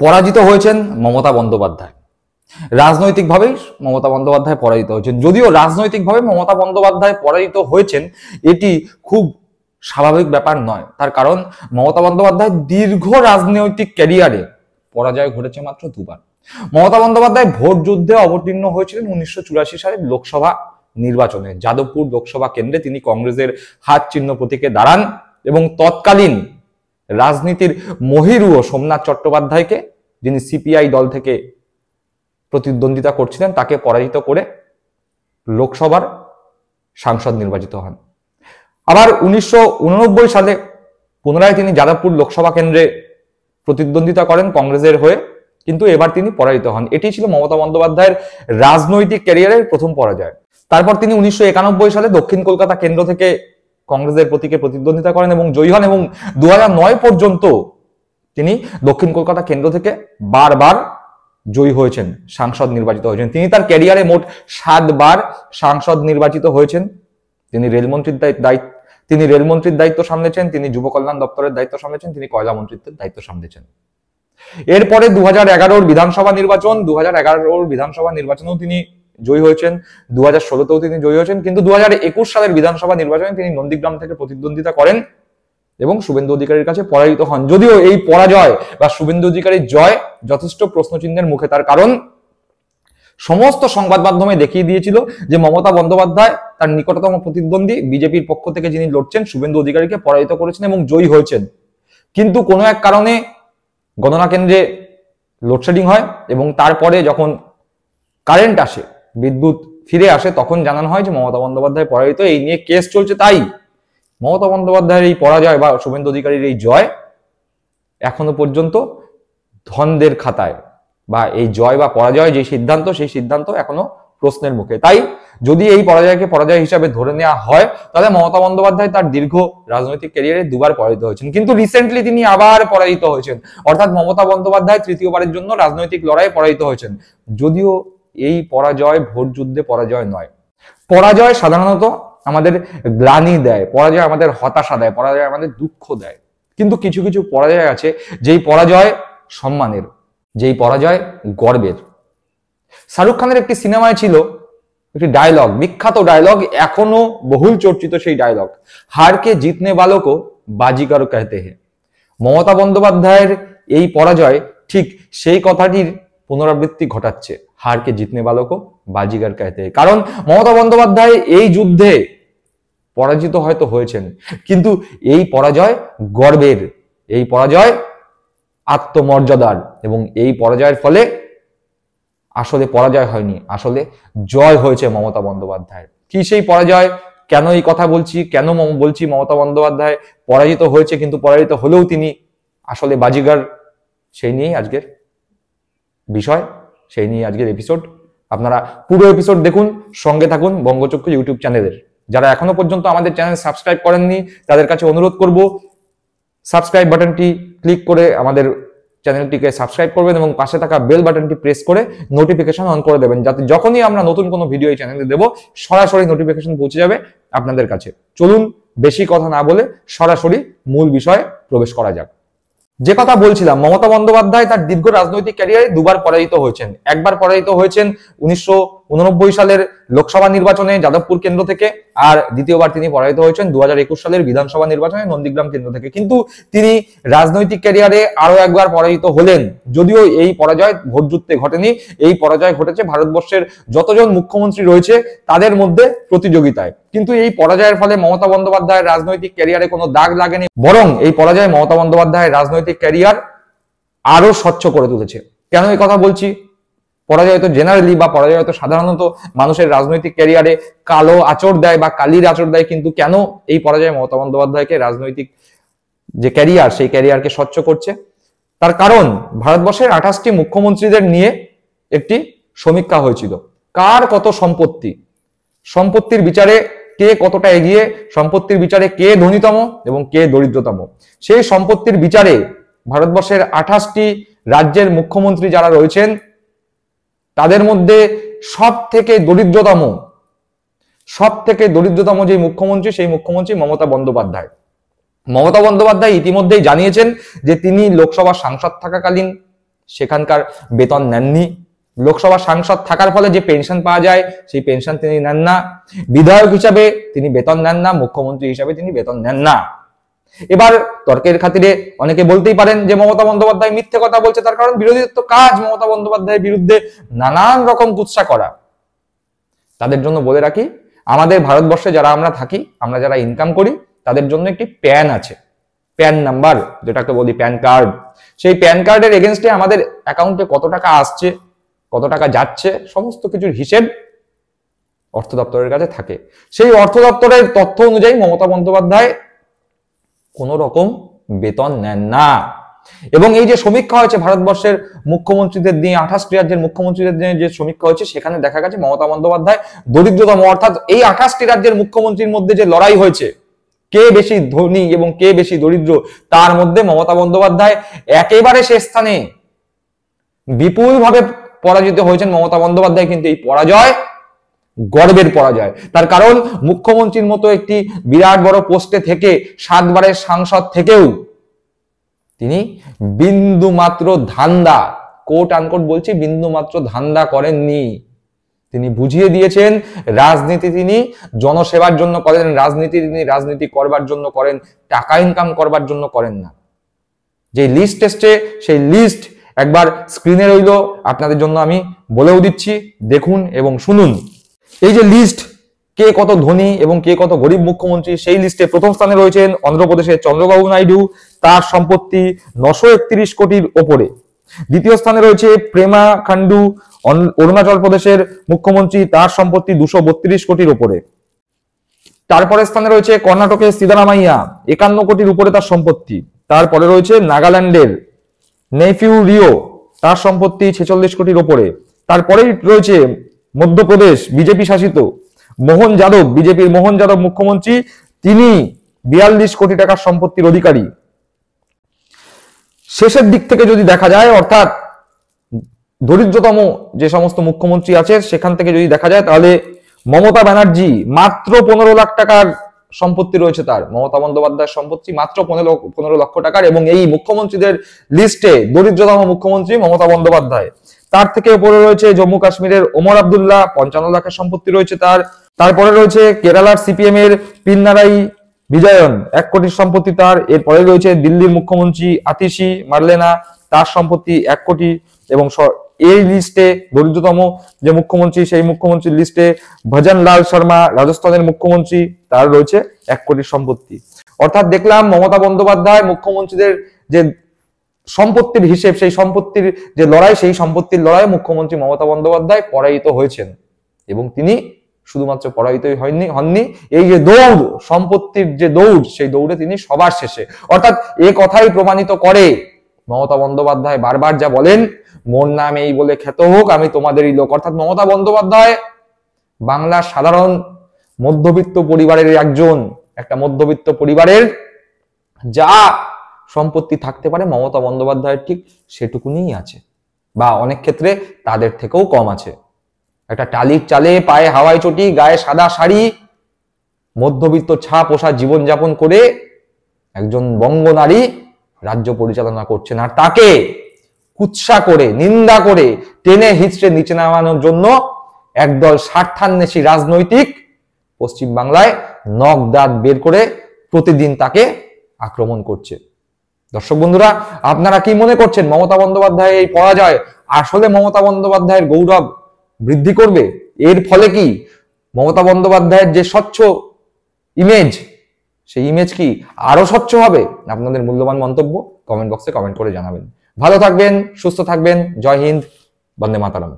পরাজিত হয়েছেন মমতা বন্দ্যোপাধ্যায়। রাজনৈতিকভাবেই মমতা বন্দ্যোপাধ্যায় পরাজিত হয়েছেন। যদিও রাজনৈতিকভাবে মমতা বন্দ্যোপাধ্যায় পরাজিত হয়েছেন এটি খুব স্বাভাবিক ব্যাপার নয়। তার কারণ মমতা বন্দ্যোপাধ্যায় দীর্ঘ রাজনৈতিক ক্যারিয়ারে পরাজয় ঘটেছে মাত্র দুবার। মমতা বন্দ্যোপাধ্যায় ভোট যুদ্ধে অবতীর্ণ হয়েছিলেন 1984 সালের লোকসভা নির্বাচনে। যাদবপুর লোকসভা কেন্দ্রে তিনি কংগ্রেসের হাত চিহ্ন প্রতীকে দাঁড়ান এবং তৎকালীন রাজনীতির মহিরুহ সোমনাথ চট্টোপাধ্যায়কে, যিনি সিপিআই দল থেকে প্রতিদ্বন্দ্বিতা করছিলেন, তাকে পরাজিত করে লোকসভার সাংসদ নির্বাচিত হন। আবার 1989 সালে পুনরায় তিনি যাদবপুর লোকসভা কেন্দ্রে প্রতিদ্বন্দ্বিতা করেন কংগ্রেসের হয়ে, কিন্তু এবার তিনি পরাজিত হন। এটি ছিল মমতা বন্দ্যোপাধ্যায়ের রাজনৈতিক ক্যারিয়ারের প্রথম পরাজয়। তারপর তিনি 1991 সালে দক্ষিণ কলকাতা কেন্দ্র থেকে কংগ্রেসের প্রতীকে প্রতিদ্বন্দ্বিতা করেন এবং জয়ী হন, এবং 2009 পর্যন্ত তিনি দক্ষিণ কলকাতা কেন্দ্র থেকে বারবার জয়ী হয়েছেন, সাংসদ নির্বাচিত হয়েছেন। তিনি তার ক্যারিয়ারে মোট 7 বার সাংসদ নির্বাচিত হয়েছেন। তিনি রেলমন্ত্রীর দায়িত্ব সামলেছেন, তিনি যুব কল্যাণ দপ্তরের দায়িত্ব সামলেছেন, তিনি কয়লা মন্ত্রিত্বের দায়িত্ব সামলেছেন। এরপরে 2011 বিধানসভা নির্বাচনেও তিনি জয়ী হয়েছেন, 2016তেও তিনি জয়ী হয়েছেন, কিন্তু 2021 সালের বিধানসভা নির্বাচনে তিনি নন্দীগ্রাম থেকে প্রতিদ্বন্দ্বিতা করেন এবং শুভেন্দু অধিকারীর কাছে পরাজিত হন। যদিও এই পরাজয় বা শুভেন্দু অধিকারীর জয় যথেষ্ট প্রশ্নচিহ্নের মুখে, তার কারণ সমস্ত সংবাদ মাধ্যমে দেখিয়ে দিয়েছিল যে মমতা বন্দ্যোপাধ্যায় তার নিকটতম প্রতিদ্বন্দ্বী বিজেপির পক্ষ থেকে যিনি লড়ছেন শুভেন্দু অধিকারীকে পরাজিত করেছেন এবং জয়ী হয়েছেন। কিন্তু কোনো এক কারণে গণনা কেন্দ্রে লোডশেডিং হয় এবং তারপরে যখন কারেন্ট আসে, বিদ্যুৎ ফিরে আসে, তখন জানানো হয় যে মমতা বন্দ্যোপাধ্যায় পরাজিত। এই নিয়ে কেস চলছে। তাই মমতা বন্দ্যোপাধ্যায়ের এই পরাজয় বা শুভেন্দু অধিকারীর এই জয় এখনো পর্যন্ত ধনদের খাতায়, বা এই জয় বা পরাজয় যে সিদ্ধান্ত, সেই সিদ্ধান্ত এখনো প্রশ্নের মুখে। তাই যদি এই পরাজয়কে পরাজয় হিসাবে ধরে নেওয়া হয়, তাহলে মমতা বন্দ্যোপাধ্যায় তার দীর্ঘ রাজনৈতিক ক্যারিয়ারে দুবার পরাজিত হয়েছেন, কিন্তু রিসেন্টলি তিনি আবার পরাজিত হয়েছেন। অর্থাৎ মমতা বন্দ্যোপাধ্যায় তৃতীয়বারের জন্য রাজনৈতিক লড়াইয়ে পরাজিত হয়েছেন। যদিও এই পরাজয় ভোট যুদ্ধে পরাজয় নয়। পরাজয় সাধারণত আমাদের গ্লানি দেয়, পরাজয় আমাদের হতাশা দেয়, পরাজয় আমাদের দুঃখ দেয়। কিন্তু কিছু কিছু পরাজয় আছে যেই পরাজয় সম্মানের, যেই পরাজয় গর্বের। শাহরুখ খানের একটি সিনেমায় ছিল একটি ডায়লগ, বিখ্যাত ডায়লগ, এখনো বহুল চর্চিত সেই ডায়লগ, হার কে জিতনে वालों को बाजीगर कहते हैं। মমতা বন্দ্যোপাধ্যায়ের এই পরাজয় ঠিক সেই কথাটির পুনরাবৃত্তি ঘটাচ্ছে, হার কে জিতনে वालों को बाजीगर कहते हैं। কারণ মমতা বন্দ্যোপাধ্যায় এই যুদ্ধে পরাজিত হয়তো হয়েছেন, কিন্তু এই পরাজয় গর্বের, এই পরাজয় আত্মমর্যাদার, এবং এই পরাজয়ের ফলে আসলে পরাজয় হয়নি, আসলে জয় হয়েছে মমতা বন্দ্যোপাধ্যায়ের। কি সেই পরাজয়, কেন এই কথা বলছি, কেন বলছি মমতা বন্দ্যোপাধ্যায় পরাজিত হয়েছে, কিন্তু পরাজিত হলেও তিনি আসলে বাজিগার, সেই নিয়েই আজকের বিষয়, সেই নিয়ে আজকের এপিসোড। আপনারা পুরো এপিসোড দেখুন, সঙ্গে থাকুন বঙ্গচক্ষু ইউটিউব চ্যানেলের। যারা এখনো পর্যন্ত আমাদের চ্যানেল সাবস্ক্রাইব করেননি, তাদের কাছে অনুরোধ করব সাবস্ক্রাইব বাটনটি ক্লিক করে আমাদের চ্যানেলটিকে সাবস্ক্রাইব করবেন এবং পাশে থাকা বেল বাটনটি প্রেস করে নোটিফিকেশন অন করে দেবেন, যাতে যখনই আমরা নতুন কোনো ভিডিও এই চ্যানেলে দেব সরাসরি নোটিফিকেশন পৌঁছে যাবে আপনাদের কাছে। চলুন বেশি কথা না বলে সরাসরি মূল বিষয়ে প্রবেশ করা যাক। যে কথা বলছিলাম, মমতা বন্দ্যোপাধ্যায় তার দীর্ঘ রাজনৈতিক ক্যারিয়ারে দুবার পরাজিত হয়েছেন। একবার পরাজিত হয়েছেন 1989 সালের লোকসভা নির্বাচনে যাদবপুর কেন্দ্র থেকে, আর দ্বিতীয়বার তিনি পরাজিত হয়েছেন 2021 সালের বিধানসভা নির্বাচনে নন্দীগ্রাম কেন্দ্র থেকে। কিন্তু তিনি রাজনৈতিক ক্যারিয়ারে আরো একবার পরাজিত হলেন, যদিও এই পরাজয় ভোট যুদ্ধে ঘটেনি, এই পরাজয় ঘটেছে ভারতবর্ষের যতজন মুখ্যমন্ত্রী রয়েছে তাদের মধ্যে প্রতিযোগিতায়। কিন্তু এই পরাজয়ের ফলে মমতা বন্দ্যোপাধ্যায়ের রাজনৈতিক ক্যারিয়ারে কোনো দাগ লাগেনি, বরং এই পরাজয় মমতা বন্দ্যোপাধ্যায়ের রাজনৈতিক ক্যারিয়ার আরো স্বচ্ছ করে তুলেছে। কেন এই কথা বলছি? পরাজয় তো জেনারেলি বা পরাজয় তো সাধারণত মানুষের রাজনৈতিক ক্যারিয়ারে কালো আঁচড় দেয় বা কালির আঁচড় দেয়, কিন্তু কেন এই পরাজয় মমতা বন্দ্যোপাধ্যায়কে রাজনৈতিক যে ক্যারিয়ার, সেই ক্যারিয়ারকে স্বচ্ছ করছে? তার কারণ ভারতবর্ষের 28টি মুখ্যমন্ত্রীদের নিয়ে একটি সমীক্ষা হয়েছিল, কার কত সম্পত্তি, সম্পত্তির বিচারে কে কতটা এগিয়ে, সম্পত্তির বিচারে কে ধনীতম এবং কে দরিদ্রতম। সেই সম্পত্তির বিচারে ভারতবর্ষের 28টি রাজ্যের মুখ্যমন্ত্রী যারা রয়েছেন তাদের মধ্যে সব থেকে দরিদ্রতম যে মুখ্যমন্ত্রী, সেই মুখ্যমন্ত্রী মমতা বন্দ্যোপাধ্যায়। মমতা বন্দ্যোপাধ্যায় ইতিমধ্যেই জানিয়েছেন যে তিনি লোকসভা সাংসদ থাকাকালীন সেখানকার বেতন নেননি। লোকসভা সাংসদ থাকার ফলে যে পেনশন পাওয়া যায় সেই পেনশন তিনি নেন না। বিধায়ক হিসাবে তিনি বেতন নেন না, মুখ্যমন্ত্রী হিসাবে তিনি বেতন নেন না। এবার তর্কের খাতিরে অনেকে বলতেই পারেন যে মমতা বন্দ্যোপাধ্যায় মিথ্যে কথা বলছে, তার কারণ বিরোধীদের তো কাজ মমতা বন্দ্যোপাধ্যায়ের বিরুদ্ধে নানান রকম কুৎসা করা। তাদের জন্য বলে রাখি, আমাদের ভারতবর্ষে যারা আমরা থাকি, আমরা যারা ইনকাম করি, তাদের জন্য একটি প্যান আছে, প্যান নাম্বার যেটাকে বলি প্যান কার্ড। সেই প্যান কার্ডের এগেনস্টে আমাদের অ্যাকাউন্টে কত টাকা আসছে, কত টাকা যাচ্ছে, সমস্ত কিছুর হিসেব অর্থ দপ্তরের কাছে থাকে। সেই অর্থ দপ্তরের তথ্য অনুযায়ী মমতা বন্দ্যোপাধ্যায় কোন রকম বেতন নেন না। এবং এই যে সমীক্ষা হয়েছে ভারতবর্ষের মুখ্যমন্ত্রীদের নিয়ে, 28টি রাজ্যের মুখ্যমন্ত্রীদের নিয়ে যে সমীক্ষা হয়েছে, সেখানে দেখা গেছে মমতা বন্দ্যোপাধ্যায় দরিদ্রতম। অর্থাৎ এই 28টি রাজ্যের মুখ্যমন্ত্রীর মধ্যে যে লড়াই হয়েছে, কে বেশি ধনী এবং কে বেশি দরিদ্র, তার মধ্যে মমতা বন্দ্যোপাধ্যায় একেবারে শেষ স্থানে, বিপুলভাবে পরাজিত হয়েছেন মমতা বন্দ্যোপাধ্যায়। কিন্তু এই পরাজয় গর্বের পরাজয়। তার কারণ মুখ্যমন্ত্রীর মতো একটি বিরাট বড় পোস্টে থেকে, 7 বারের সাংসদ থেকেও তিনি বিন্দু মাত্র ধান্দা, কোট আনকোট বলছি, বিন্দু মাত্র ধান্দা করেননি। তিনি বুঝিয়ে দিয়েছেন রাজনীতি তিনি জনসেবার জন্য করেন, রাজনীতি তিনি রাজনীতি করবার জন্য করেন, টাকা ইনকাম করবার জন্য করেন না। যে লিস্ট এসছে সেই লিস্ট একবার স্ক্রিনে রইল, আপনাদের জন্য আমি বলেও দিচ্ছি, দেখুন এবং শুনুন। এই যে লিস্ট, কে কত ধনী এবং কে কত গরিব মুখ্যমন্ত্রী, সেই লিস্টে প্রথম স্থানে রয়েছেন অন্ধ্রপ্রদেশের চন্দ্রবাবু নাইডু, তার সম্পত্তি 931 কোটির ওপরে। দ্বিতীয় স্থানে রয়েছে প্রেমা খান্ডু, অরুণাচল প্রদেশের মুখ্যমন্ত্রী, তার সম্পত্তি 232 কোটির ওপরে। তারপরে স্থানে রয়েছে কর্ণাটকের সিদ্দারামাইয়া, 51 কোটির উপরে তার সম্পত্তি। তারপরে রয়েছে নাগাল্যান্ডের নেফিউ রিও, তার সম্পত্তি 46 কোটির ওপরে। তারপরেই রয়েছে মধ্যপ্রদেশ বিজেপি শাসিত মোহন যাদব, বিজেপির মোহন যাদব মুখ্যমন্ত্রী, তিনি 42 কোটি টাকার সম্পত্তির অধিকারী। শেষের দিক থেকে যদি দেখা যায়, অর্থাৎ দরিদ্রতম যে সমস্ত মুখ্যমন্ত্রী আছে সেখান থেকে যদি দেখা যায়, তাহলে মমতা ব্যানার্জি মাত্র 15 লাখ টাকার সম্পত্তি রয়েছে তার। মমতা বন্দ্যোপাধ্যায়ের সম্পত্তি মাত্র 15 লক্ষ টাকার। এবং এই মুখ্যমন্ত্রীদের লিস্টে দরিদ্রতম মুখ্যমন্ত্রী মমতা বন্দ্যোপাধ্যায়। তার থেকে উপরে রয়েছে জম্মু কাশ্মীরের ওমর আব্দুল্লাহ, 55 লাখের সম্পত্তি রয়েছে তার। তারপরে রয়েছে কেরালার সিপিএম এর পিনারাই বিজয়ন, 1 কোটির সম্পত্তি তার। এরপরে রয়েছে দিল্লির মুখ্যমন্ত্রী আতিশি মার্লেনা, তার সম্পত্তি 1 কোটি। এবং এই লিস্টে দরিদ্রতম যে মুখ্যমন্ত্রী, সেই মুখ্যমন্ত্রীর লিস্টে ভজন লাল শর্মা, রাজস্থানের মুখ্যমন্ত্রী, তার রয়েছে 1 কোটির সম্পত্তি। অর্থাৎ দেখলাম মমতা বন্দ্যোপাধ্যায় মুখ্যমন্ত্রীদের যে সম্পত্তির হিসেব, সেই সম্পত্তির যে লড়াই, সেই সম্পত্তির লড়াই মুখ্যমন্ত্রী মমতা বন্দ্যোপাধ্যায় পরাজিত হয়েছেন। এবং তিনি শুধুমাত্র পরাজিতই হননি, এই যে দৌড়, সম্পত্তির যে দৌড়, সেই দৌড়ে তিনি সবার শেষে। অর্থাৎ এ কথাই প্রমাণিত করে মমতা বন্দ্যোপাধ্যায় বারবার যা বলেন, মোর নাম এই বলে খ্যাত হোক, আমি তোমাদেরই লোক। অর্থাৎ মমতা বন্দ্যোপাধ্যায় বাংলার সাধারণ মধ্যবিত্ত পরিবারের একজন, একটা মধ্যবিত্ত পরিবারের যা সম্পত্তি থাকতে পারে, মমতা বন্দ্যোপাধ্যায়ের ঠিক সেটুকুনি আছে, বা অনেক ক্ষেত্রে তাদের থেকেও কম আছে। একটা টালির চালে, পায়ে হাওয়াই চটি, গায়ে সাদা শাড়ি, মধ্যবিত্ত ছা পোষা জীবনযাপন করে একজন বঙ্গনারী রাজ্য পরিচালনা করছেন। আর তাকে কুৎসা করে, নিন্দা করে, টেনে হিচড়ে নিচে নামানোর জন্য একদল স্বার্থান্বেষী রাজনৈতিক পশ্চিম বাংলায় নখ দাঁত বের করে প্রতিদিন তাকে আক্রমণ করছে। দর্শক বন্ধুরা, আপনারা কি মনে করছেন মমতা বন্দ্যোপাধ্যায়ের এই পরাজয় আসলে মমতা বন্দ্যোপাধ্যায়ের গৌরব বৃদ্ধি করবে? এর ফলে কি মমতা বন্দ্যোপাধ্যায়ের যে স্বচ্ছ ইমেজ, সেই ইমেজ কি আরো স্বচ্ছ হবে? আপনাদের মূল্যবান মন্তব্য কমেন্ট বক্সে কমেন্ট করে জানাবেন। ভালো থাকবেন, সুস্থ থাকবেন। জয় হিন্দ, বন্দে মাতরম।